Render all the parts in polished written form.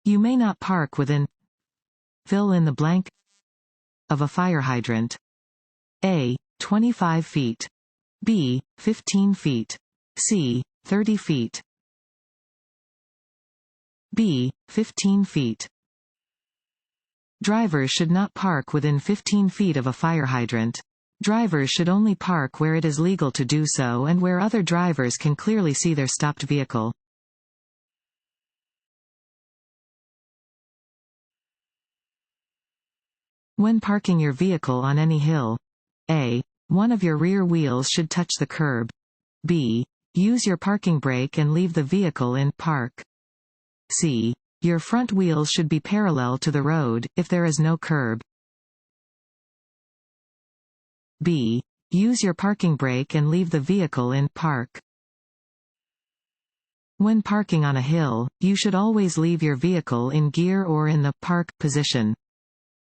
You may not park within fill in the blank of a fire hydrant. A. 25 feet. B. 15 feet. C. 30 feet. B. 15 feet. Drivers should not park within 15 feet of a fire hydrant. Drivers should only park where it is legal to do so and where other drivers can clearly see their stopped vehicle. When parking your vehicle on any hill, A. One of your rear wheels should touch the curb. B. Use your parking brake and leave the vehicle in park. C. Your front wheels should be parallel to the road, if there is no curb. B. Use your parking brake and leave the vehicle in park. When parking on a hill, you should always leave your vehicle in gear or in the park position.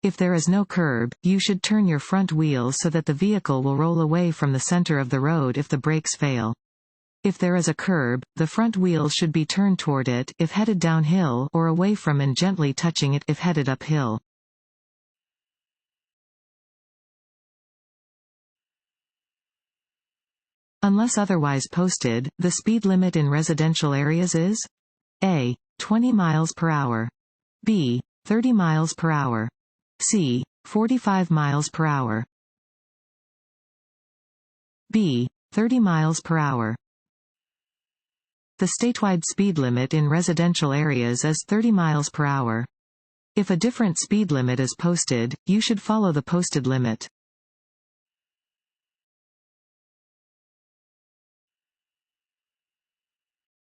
If there is no curb, you should turn your front wheels so that the vehicle will roll away from the center of the road if the brakes fail. If there is a curb, the front wheels should be turned toward it if headed downhill or away from and gently touching it if headed uphill. Unless otherwise posted, the speed limit in residential areas is A. 20 miles per hour. B. 30 miles per hour. C. 45 miles per hour. B. 30 miles per hour. The statewide speed limit in residential areas is 30 miles per hour. If a different speed limit is posted, you should follow the posted limit.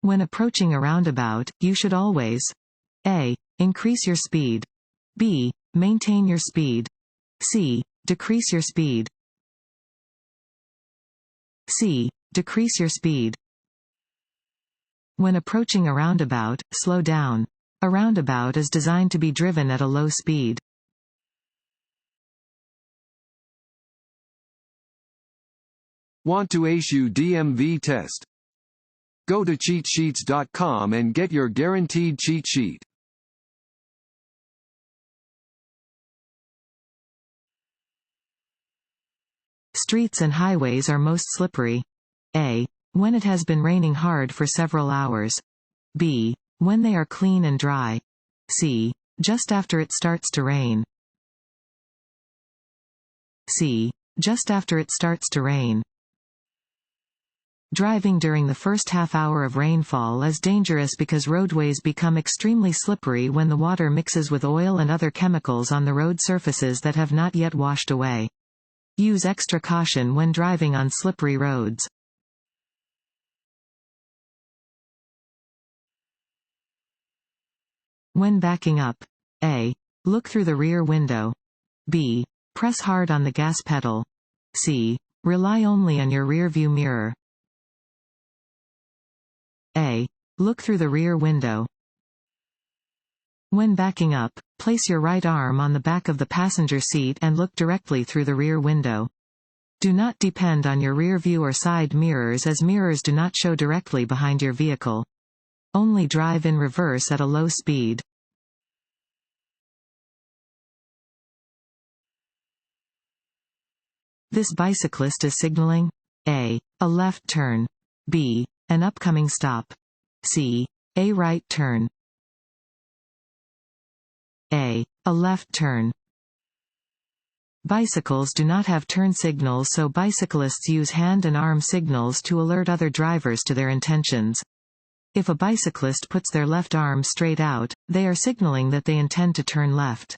When approaching a roundabout, you should always A. Increase your speed. B. Maintain your speed. C. Decrease your speed. C. Decrease your speed. When approaching a roundabout, slow down. A roundabout is designed to be driven at a low speed. Want to ace your DMV test? Go to cheatsheets.com and get your guaranteed cheat sheet. Streets and highways are most slippery. A. When it has been raining hard for several hours. B. When they are clean and dry. C. Just after it starts to rain. C. Just after it starts to rain. Driving during the first half hour of rainfall is dangerous because roadways become extremely slippery when the water mixes with oil and other chemicals on the road surfaces that have not yet washed away. Use extra caution when driving on slippery roads. When backing up, A. Look through the rear window. B. Press hard on the gas pedal. C. Rely only on your rearview mirror. A. Look through the rear window. When backing up, place your right arm on the back of the passenger seat and look directly through the rear window. Do not depend on your rear view or side mirrors as mirrors do not show directly behind your vehicle. Only drive in reverse at a low speed. This bicyclist is signaling A. A left turn. B. An upcoming stop. C. A right turn. A. A left turn. Bicycles do not have turn signals, so bicyclists use hand and arm signals to alert other drivers to their intentions. If a bicyclist puts their left arm straight out, they are signaling that they intend to turn left.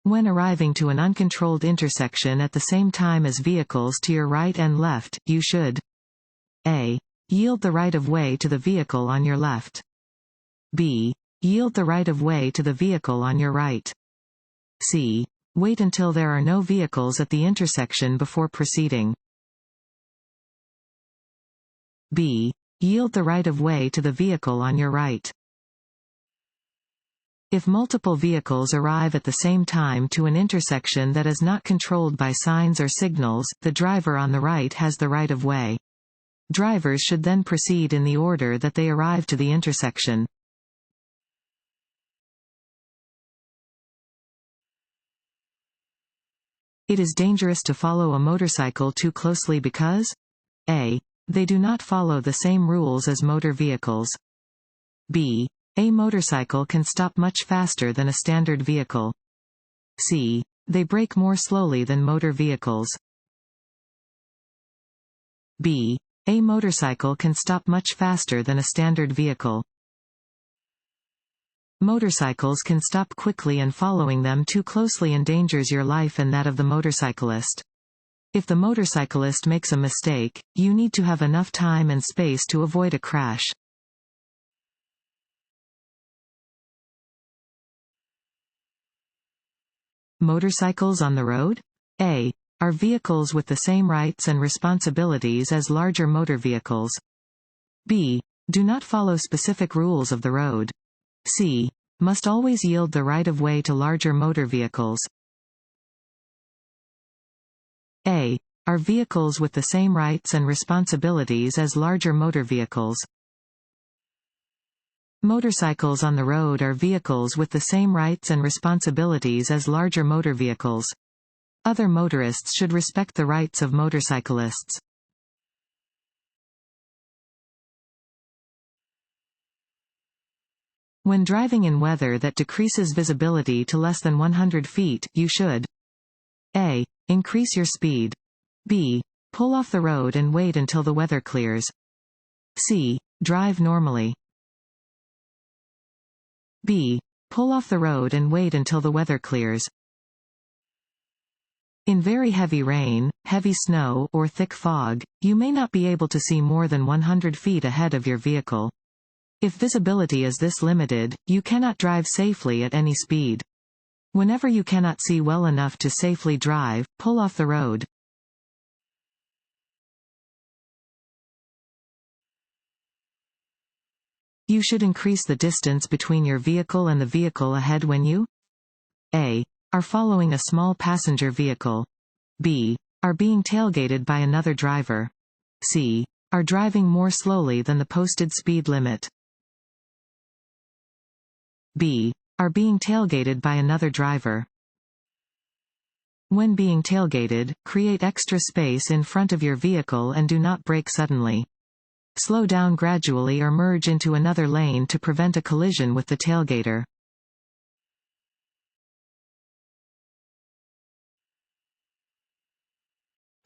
When arriving to an uncontrolled intersection at the same time as vehicles to your right and left, you should A. Yield the right-of-way to the vehicle on your left. B. Yield the right-of-way to the vehicle on your right. C. Wait until there are no vehicles at the intersection before proceeding. B. Yield the right-of-way to the vehicle on your right. If multiple vehicles arrive at the same time to an intersection that is not controlled by signs or signals, the driver on the right has the right-of-way. Drivers should then proceed in the order that they arrive to the intersection. It is dangerous to follow a motorcycle too closely because a. They do not follow the same rules as motor vehicles. b. A motorcycle can stop much faster than a standard vehicle. c. They brake more slowly than motor vehicles. b. A motorcycle can stop much faster than a standard vehicle. Motorcycles can stop quickly, and following them too closely endangers your life and that of the motorcyclist. If the motorcyclist makes a mistake, you need to have enough time and space to avoid a crash. Motorcycles on the road? A. Are vehicles with the same rights and responsibilities as larger motor vehicles. B. Do not follow specific rules of the road. C. Must always yield the right-of-way to larger motor vehicles. A. Are vehicles with the same rights and responsibilities as larger motor vehicles. Motorcycles on the road are vehicles with the same rights and responsibilities as larger motor vehicles. Other motorists should respect the rights of motorcyclists. When driving in weather that decreases visibility to less than 100 feet, you should a. Increase your speed. b. Pull off the road and wait until the weather clears. c. Drive normally. b. Pull off the road and wait until the weather clears. In very heavy rain, heavy snow, or thick fog, you may not be able to see more than 100 feet ahead of your vehicle. If visibility is this limited, you cannot drive safely at any speed. Whenever you cannot see well enough to safely drive, pull off the road. You should increase the distance between your vehicle and the vehicle ahead when you a. Are following a small passenger vehicle. b. Are being tailgated by another driver. c. Are driving more slowly than the posted speed limit. b. Are being tailgated by another driver. When being tailgated, create extra space in front of your vehicle and do not brake suddenly. Slow down gradually or merge into another lane to prevent a collision with the tailgater.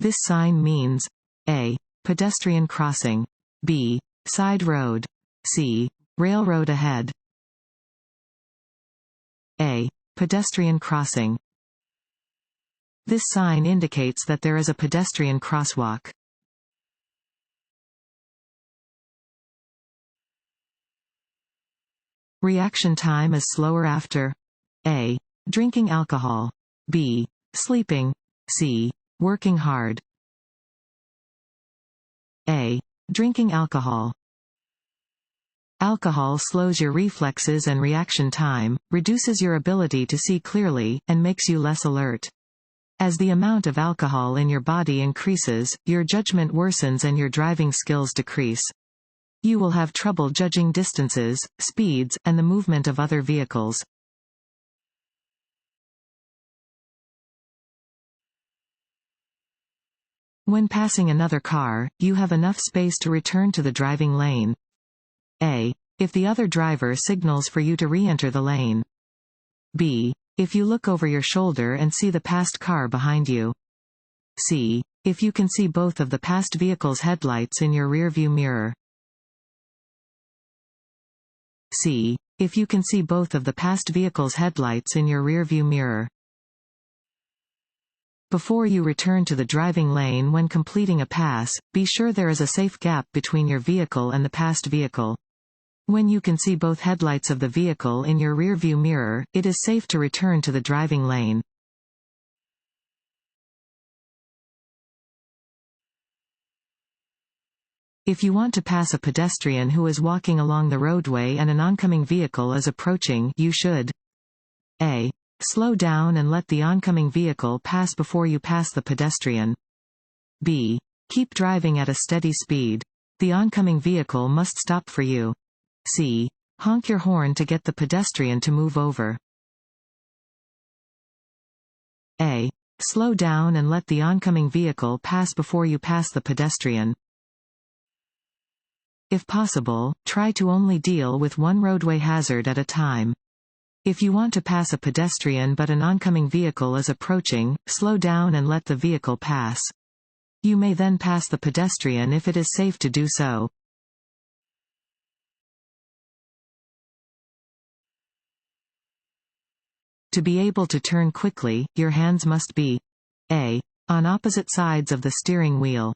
This sign means a. Pedestrian crossing. b. Side road. c. Railroad ahead. A. Pedestrian crossing. This sign indicates that there is a pedestrian crosswalk. Reaction time is slower after a. Drinking alcohol. b. Sleeping. c. Working hard. a. Drinking alcohol. Alcohol slows your reflexes and reaction time, reduces your ability to see clearly, and makes you less alert. As the amount of alcohol in your body increases, your judgment worsens and your driving skills decrease. You will have trouble judging distances, speeds, and the movement of other vehicles. When passing another car, you have enough space to return to the driving lane. a. If the other driver signals for you to re-enter the lane. b. If you look over your shoulder and see the passed car behind you. c. If you can see both of the passed vehicle's headlights in your rearview mirror. c. If you can see both of the passed vehicle's headlights in your rearview mirror. Before you return to the driving lane when completing a pass, be sure there is a safe gap between your vehicle and the passed vehicle. When you can see both headlights of the vehicle in your rearview mirror, it is safe to return to the driving lane. If you want to pass a pedestrian who is walking along the roadway and an oncoming vehicle is approaching, you should a. Slow down and let the oncoming vehicle pass before you pass the pedestrian. b. Keep driving at a steady speed. The oncoming vehicle must stop for you. C. Honk your horn to get the pedestrian to move over. A. Slow down and let the oncoming vehicle pass before you pass the pedestrian. If possible, try to only deal with one roadway hazard at a time. If you want to pass a pedestrian but an oncoming vehicle is approaching, slow down and let the vehicle pass. You may then pass the pedestrian if it is safe to do so. To be able to turn quickly, your hands must be A. On opposite sides of the steering wheel.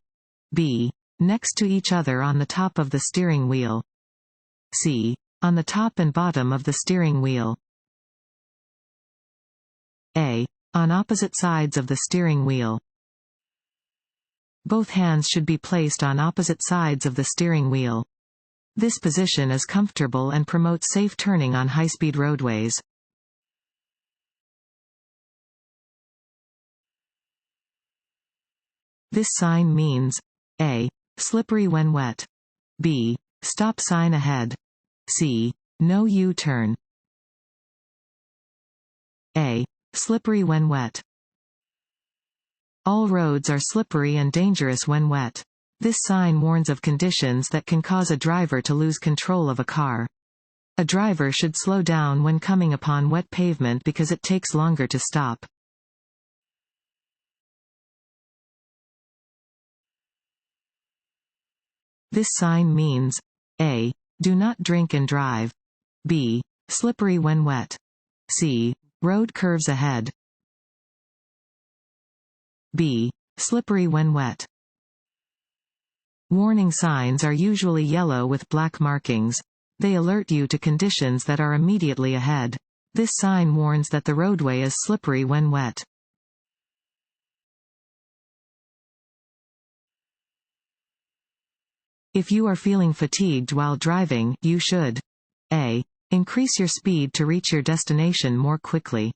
B. Next to each other on the top of the steering wheel. C. On the top and bottom of the steering wheel. A. On opposite sides of the steering wheel. Both hands should be placed on opposite sides of the steering wheel. This position is comfortable and promotes safe turning on high-speed roadways. This sign means A. Slippery when wet. B. Stop sign ahead. C. No U-turn. A. Slippery when wet. All roads are slippery and dangerous when wet. This sign warns of conditions that can cause a driver to lose control of a car. A driver should slow down when coming upon wet pavement because it takes longer to stop. This sign means A. Do not drink and drive. B. Slippery when wet. C. Road curves ahead. B. Slippery when wet. Warning signs are usually yellow with black markings. They alert you to conditions that are immediately ahead. This sign warns that the roadway is slippery when wet. If you are feeling fatigued while driving, you should A. Increase your speed to reach your destination more quickly.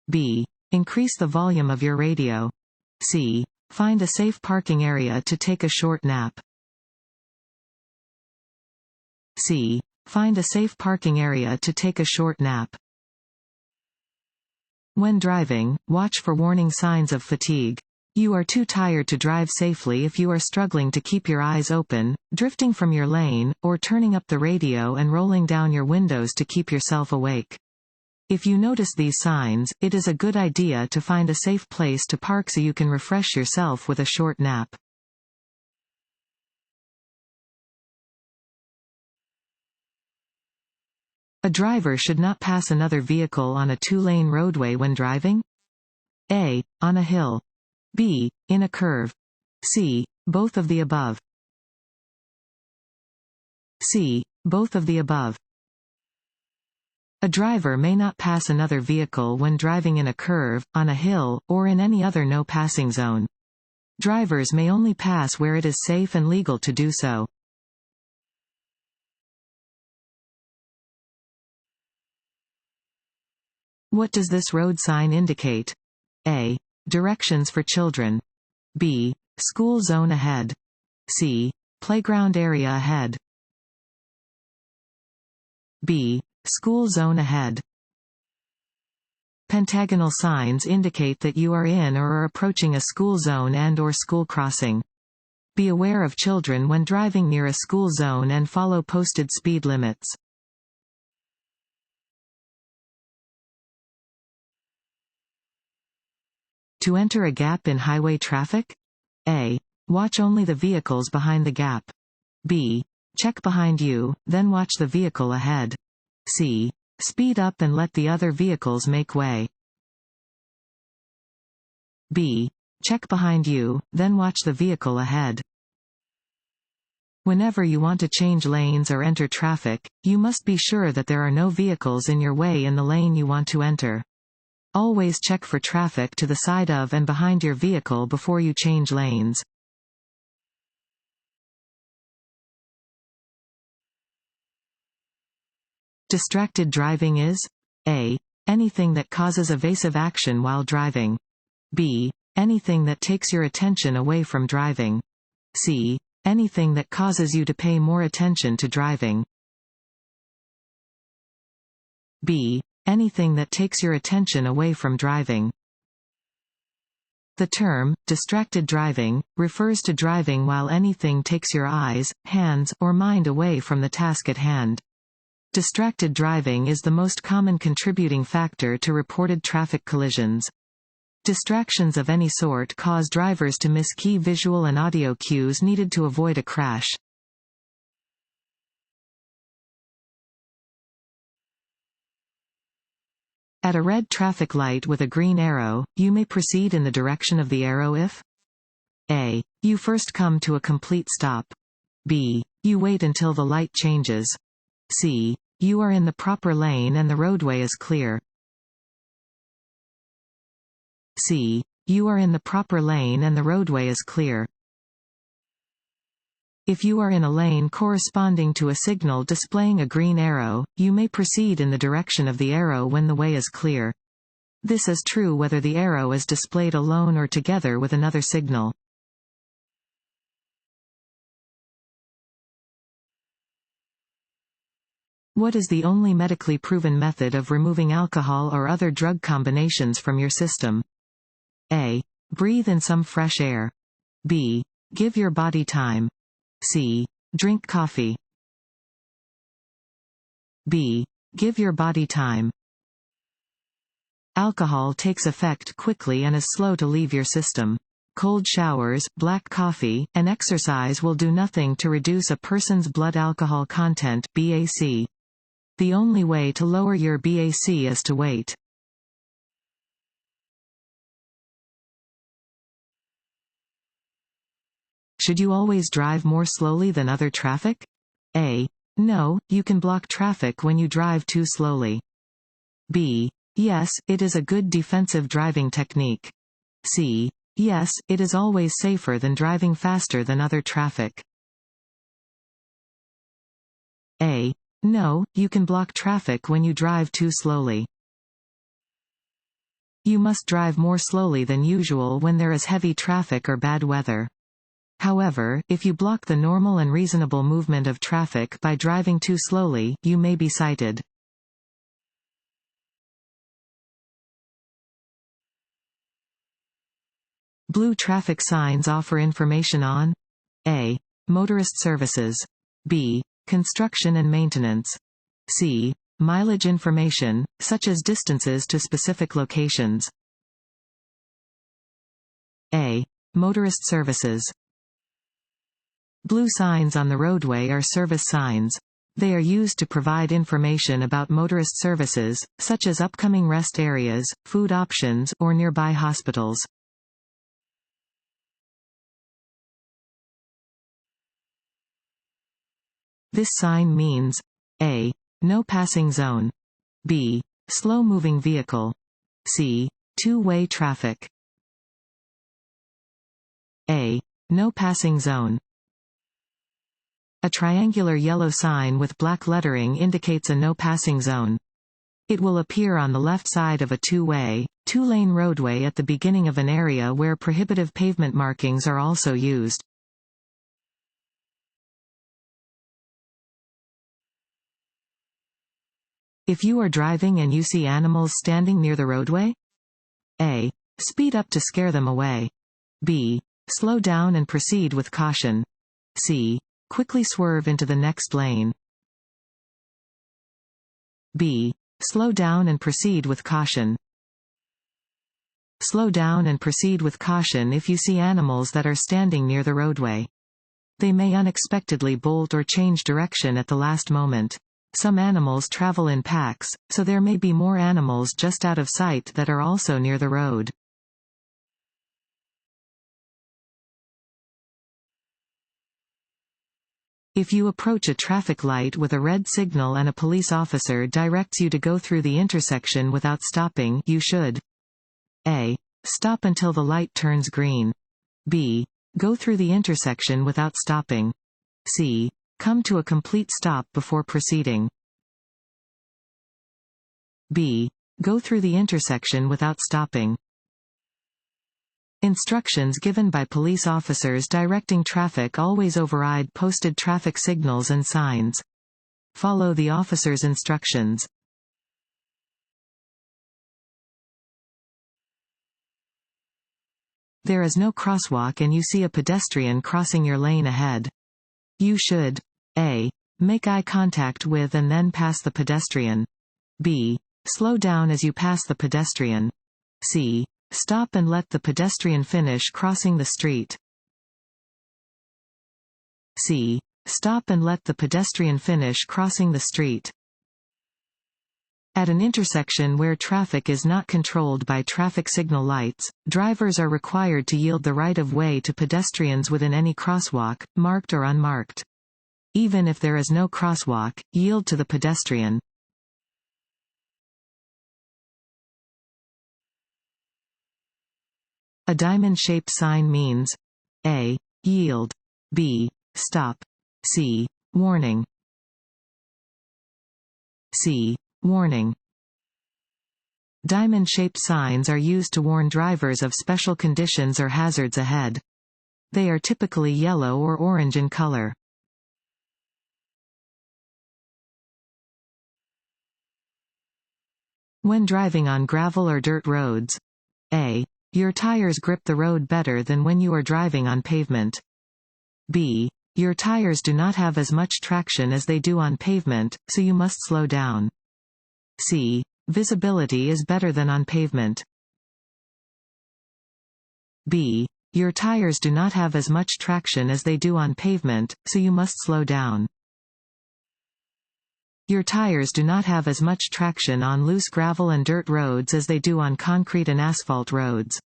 B. Increase the volume of your radio. C. Find a safe parking area to take a short nap. C. Find a safe parking area to take a short nap. When driving, watch for warning signs of fatigue. You are too tired to drive safely if you are struggling to keep your eyes open, drifting from your lane, or turning up the radio and rolling down your windows to keep yourself awake. If you notice these signs, it is a good idea to find a safe place to park so you can refresh yourself with a short nap. A driver should not pass another vehicle on a two-lane roadway when driving. A. On a hill. B. In a curve. C. Both of the above. C. Both of the above. A driver may not pass another vehicle when driving in a curve, on a hill, or in any other no-passing zone. Drivers may only pass where it is safe and legal to do so. What does this road sign indicate? A. Directions for children. B. School zone ahead. C. Playground area ahead. B. School zone ahead. Pentagonal signs indicate that you are in or are approaching a school zone and/or school crossing. Be aware of children when driving near a school zone and follow posted speed limits. To enter a gap in highway traffic? A. Watch only the vehicles behind the gap. B. Check behind you, then watch the vehicle ahead. C. Speed up and let the other vehicles make way. B. Check behind you, then watch the vehicle ahead. Whenever you want to change lanes or enter traffic, you must be sure that there are no vehicles in your way in the lane you want to enter. Always check for traffic to the side of and behind your vehicle before you change lanes. Distracted driving is A. Anything that causes evasive action while driving. B. Anything that takes your attention away from driving. C. Anything that causes you to pay more attention to driving. B. Anything that takes your attention away from driving. The term, distracted driving, refers to driving while anything takes your eyes, hands, or mind away from the task at hand. Distracted driving is the most common contributing factor to reported traffic collisions. Distractions of any sort cause drivers to miss key visual and audio cues needed to avoid a crash. At a red traffic light with a green arrow, you may proceed in the direction of the arrow if A. You first come to a complete stop. B. You wait until the light changes. C. You are in the proper lane and the roadway is clear. C. You are in the proper lane and the roadway is clear. If you are in a lane corresponding to a signal displaying a green arrow, you may proceed in the direction of the arrow when the way is clear. This is true whether the arrow is displayed alone or together with another signal. What is the only medically proven method of removing alcohol or other drug combinations from your system? A. Breathe in some fresh air. B. Give your body time. C. Drink coffee. B. Give your body time. Alcohol takes effect quickly and is slow to leave your system. Cold showers, black coffee, and exercise will do nothing to reduce a person's blood alcohol content (BAC). The only way to lower your BAC is to wait. Should you always drive more slowly than other traffic? A. No, you can block traffic when you drive too slowly. B. Yes, it is a good defensive driving technique. C. Yes, it is always safer than driving faster than other traffic. A. No, you can block traffic when you drive too slowly. You must drive more slowly than usual when there is heavy traffic or bad weather. However, if you block the normal and reasonable movement of traffic by driving too slowly, you may be cited. Blue traffic signs offer information on A. Motorist services. B. Construction and maintenance. C. Mileage information, such as distances to specific locations. A. Motorist services. Blue signs on the roadway are service signs. They are used to provide information about motorist services, such as upcoming rest areas, food options, or nearby hospitals. This sign means A. No passing zone. B. Slow-moving vehicle. C. Two-way traffic. A. No passing zone. A triangular yellow sign with black lettering indicates a no passing zone. It will appear on the left side of a two-way, two-lane roadway at the beginning of an area where prohibitive pavement markings are also used. If you are driving and you see animals standing near the roadway? A. Speed up to scare them away. B. Slow down and proceed with caution. C. Quickly swerve into the next lane. B. Slow down and proceed with caution. Slow down and proceed with caution if you see animals that are standing near the roadway. They may unexpectedly bolt or change direction at the last moment. Some animals travel in packs, so there may be more animals just out of sight that are also near the road. If you approach a traffic light with a red signal and a police officer directs you to go through the intersection without stopping, you should A. Stop until the light turns green. B. Go through the intersection without stopping. C. Come to a complete stop before proceeding. B. Go through the intersection without stopping. Instructions given by police officers directing traffic always override posted traffic signals and signs. Follow the officer's instructions. There is no crosswalk and you see a pedestrian crossing your lane ahead. You should A. Make eye contact with and then pass the pedestrian. B. Slow down as you pass the pedestrian. C. Stop and let the pedestrian finish crossing the street. C. Stop and let the pedestrian finish crossing the street. At an intersection where traffic is not controlled by traffic signal lights, drivers are required to yield the right-of-way to pedestrians within any crosswalk, marked or unmarked. Even if there is no crosswalk, yield to the pedestrian. A diamond-shaped sign means A. Yield. B. Stop. C. Warning. C. Warning. Diamond-shaped signs are used to warn drivers of special conditions or hazards ahead. They are typically yellow or orange in color. When driving on gravel or dirt roads, A. Your tires grip the road better than when you are driving on pavement. B. Your tires do not have as much traction as they do on pavement, so you must slow down. C. Visibility is better than on pavement. B. Your tires do not have as much traction as they do on pavement, so you must slow down. Your tires do not have as much traction on loose gravel and dirt roads as they do on concrete and asphalt roads.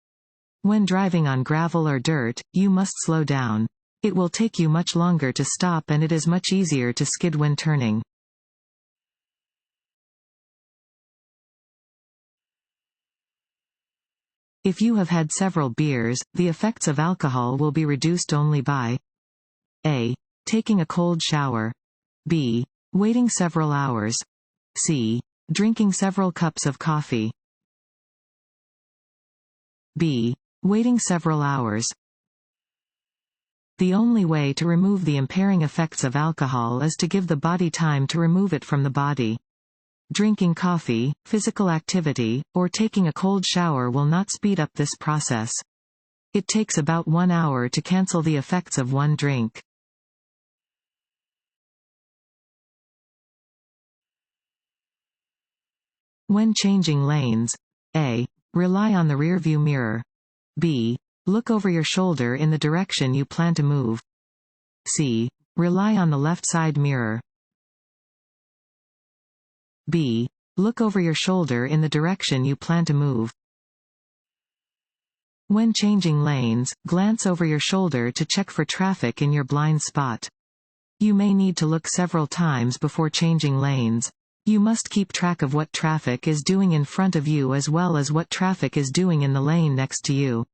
When driving on gravel or dirt, you must slow down. It will take you much longer to stop and it is much easier to skid when turning. If you have had several beers, the effects of alcohol will be reduced only by A. Taking a cold shower. B. Waiting several hours. C. Drinking several cups of coffee. B. Waiting several hours. The only way to remove the impairing effects of alcohol is to give the body time to remove it from the body. Drinking coffee, physical activity, or taking a cold shower will not speed up this process. It takes about 1 hour to cancel the effects of one drink. When changing lanes, A. Rely on the rearview mirror. B. Look over your shoulder in the direction you plan to move. C. Rely on the left side mirror. B. Look over your shoulder in the direction you plan to move. When changing lanes, glance over your shoulder to check for traffic in your blind spot. You may need to look several times before changing lanes. You must keep track of what traffic is doing in front of you as well as what traffic is doing in the lane next to you.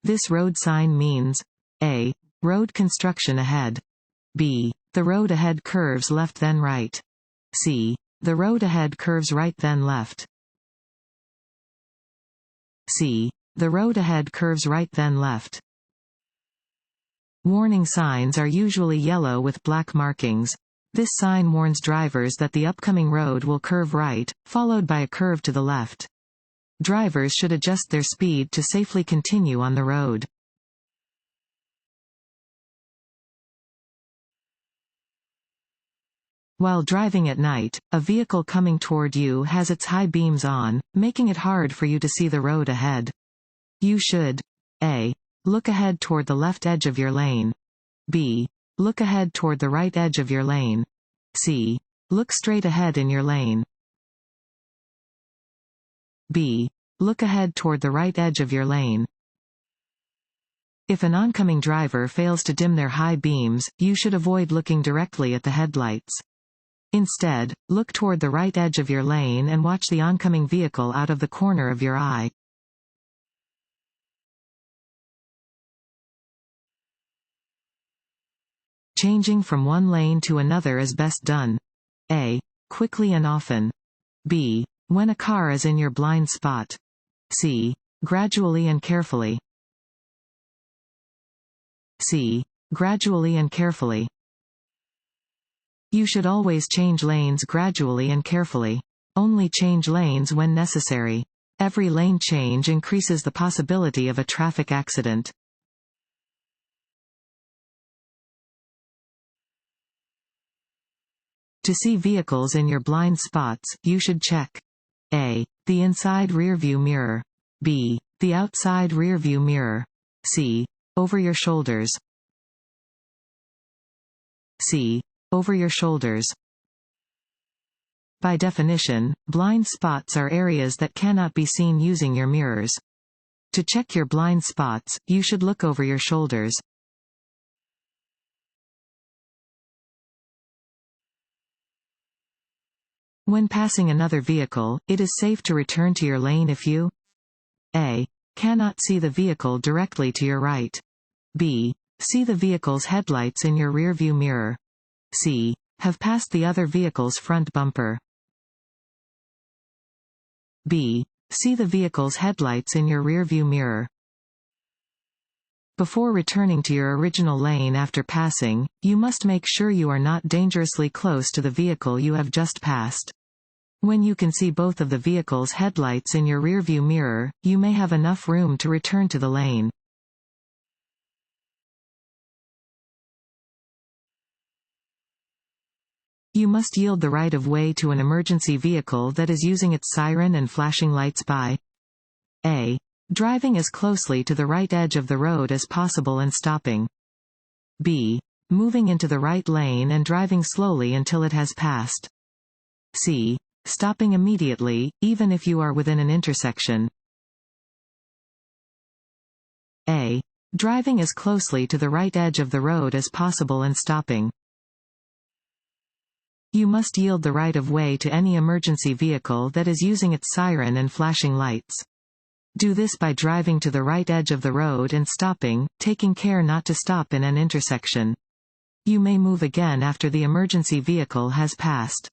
This road sign means A. Road construction ahead. B. The road ahead curves left then right. C. The road ahead curves right then left. C. The road ahead curves right then left. Warning signs are usually yellow with black markings. This sign warns drivers that the upcoming road will curve right, followed by a curve to the left. Drivers should adjust their speed to safely continue on the road. While driving at night, a vehicle coming toward you has its high beams on, making it hard for you to see the road ahead. You should A. Look ahead toward the left edge of your lane. B. Look ahead toward the right edge of your lane. C. Look straight ahead in your lane. B. Look ahead toward the right edge of your lane. If an oncoming driver fails to dim their high beams, you should avoid looking directly at the headlights. Instead, look toward the right edge of your lane and watch the oncoming vehicle out of the corner of your eye. Changing from one lane to another is best done A. Quickly and often. B. When a car is in your blind spot. C. Gradually and carefully. C. Gradually and carefully. You should always change lanes gradually and carefully. Only change lanes when necessary. Every lane change increases the possibility of a traffic accident. To see vehicles in your blind spots, you should check A. The inside rearview mirror. B. The outside rearview mirror. C. Over your shoulders. C. Over your shoulders. By definition, blind spots are areas that cannot be seen using your mirrors. To check your blind spots, you should look over your shoulders. When passing another vehicle, it is safe to return to your lane if you A. Cannot see the vehicle directly to your right. B. See the vehicle's headlights in your rearview mirror. C. Have passed the other vehicle's front bumper. B. See the vehicle's headlights in your rearview mirror. Before returning to your original lane after passing, you must make sure you are not dangerously close to the vehicle you have just passed. When you can see both of the vehicle's headlights in your rearview mirror, you may have enough room to return to the lane. You must yield the right of way to an emergency vehicle that is using its siren and flashing lights by A. Driving as closely to the right edge of the road as possible and stopping. B. Moving into the right lane and driving slowly until it has passed. C. Stopping immediately, even if you are within an intersection. A. Driving as closely to the right edge of the road as possible and stopping. You must yield the right of way to any emergency vehicle that is using its siren and flashing lights. Do this by driving to the right edge of the road and stopping, taking care not to stop in an intersection. You may move again after the emergency vehicle has passed.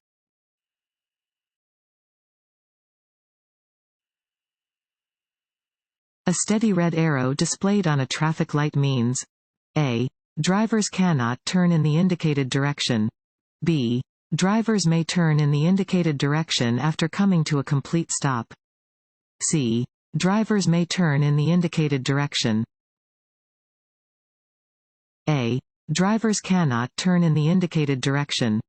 A steady red arrow displayed on a traffic light means A. Drivers cannot turn in the indicated direction. B. Drivers may turn in the indicated direction after coming to a complete stop. C. Drivers may turn in the indicated direction. A. Drivers cannot turn in the indicated direction.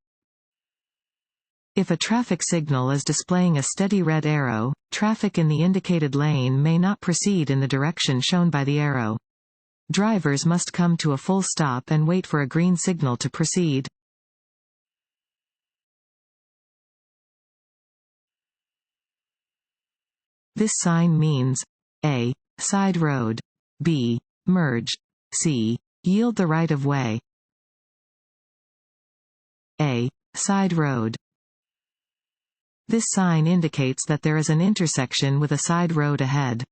If a traffic signal is displaying a steady red arrow, traffic in the indicated lane may not proceed in the direction shown by the arrow. Drivers must come to a full stop and wait for a green signal to proceed. This sign means A. Side road. B. Merge. C. Yield the right of way. A. Side road. This sign indicates that there is an intersection with a side road ahead.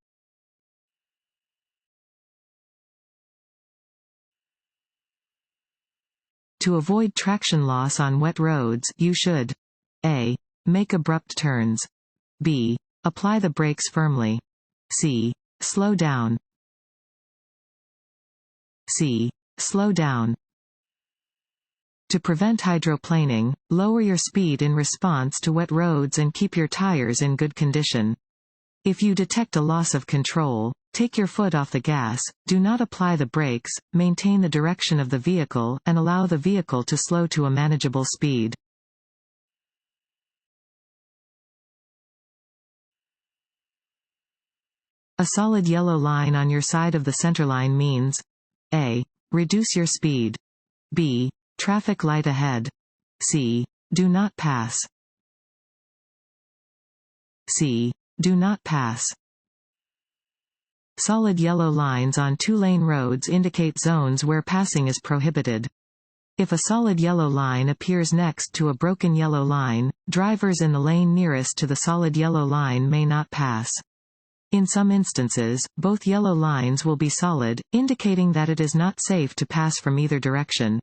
To avoid traction loss on wet roads, you should A. Make abrupt turns. B. Apply the brakes firmly. C. Slow down. C. Slow down. To prevent hydroplaning, lower your speed in response to wet roads and keep your tires in good condition. If you detect a loss of control, take your foot off the gas, do not apply the brakes, maintain the direction of the vehicle, and allow the vehicle to slow to a manageable speed. A solid yellow line on your side of the centerline means A. Reduce your speed. B. Traffic light ahead. C. Do not pass. C. Do not pass. Solid yellow lines on two-lane roads indicate zones where passing is prohibited. If a solid yellow line appears next to a broken yellow line, drivers in the lane nearest to the solid yellow line may not pass. In some instances, both yellow lines will be solid, indicating that it is not safe to pass from either direction.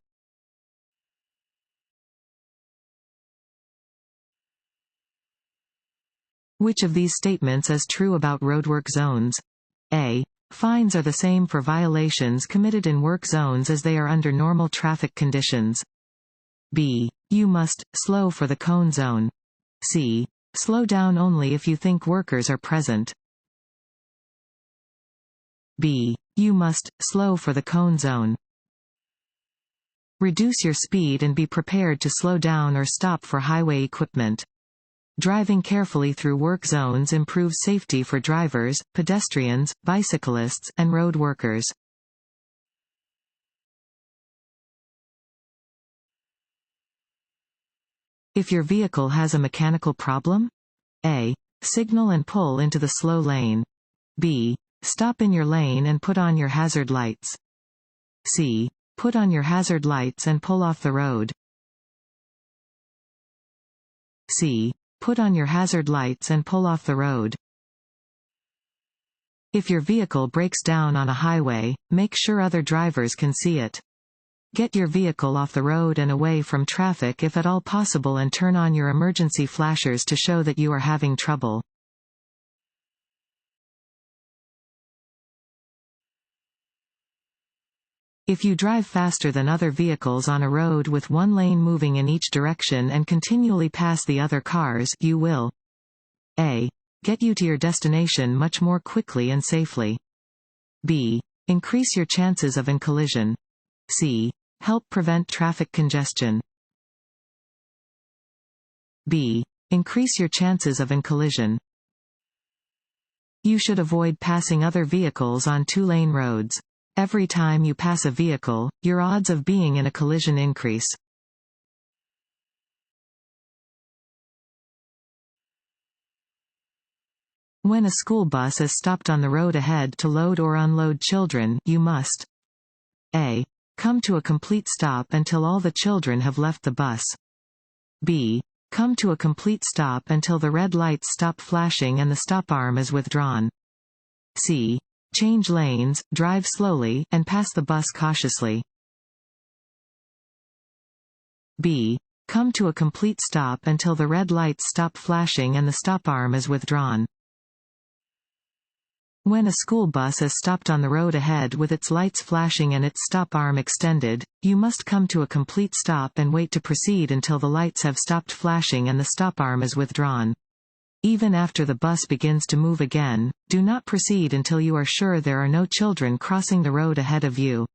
Which of these statements is true about roadwork zones? A. Fines are the same for violations committed in work zones as they are under normal traffic conditions. B. You must slow for the cone zone. C. Slow down only if you think workers are present. B. You must slow for the cone zone. Reduce your speed and be prepared to slow down or stop for highway equipment. Driving carefully through work zones improves safety for drivers, pedestrians, bicyclists, and road workers. If your vehicle has a mechanical problem? A. Signal and pull into the slow lane. B. Stop in your lane and put on your hazard lights. C. Put on your hazard lights and pull off the road. C. Put on your hazard lights and pull off the road. If your vehicle breaks down on a highway, make sure other drivers can see it. Get your vehicle off the road and away from traffic if at all possible, and turn on your emergency flashers to show that you are having trouble. If you drive faster than other vehicles on a road with one lane moving in each direction and continually pass the other cars, you will A. Get you to your destination much more quickly and safely. B. Increase your chances of an collision. C. Help prevent traffic congestion. B. Increase your chances of an collision. You should avoid passing other vehicles on two-lane roads. Every time you pass a vehicle, your odds of being in a collision increase. When a school bus is stopped on the road ahead to load or unload children, you must A. Come to a complete stop until all the children have left the bus. B. Come to a complete stop until the red lights stop flashing and the stop arm is withdrawn. C. Change lanes, drive slowly, and pass the bus cautiously. B. Come to a complete stop until the red lights stop flashing and the stop arm is withdrawn. When a school bus is stopped on the road ahead with its lights flashing and its stop arm extended, you must come to a complete stop and wait to proceed until the lights have stopped flashing and the stop arm is withdrawn. Even after the bus begins to move again, do not proceed until you are sure there are no children crossing the road ahead of you.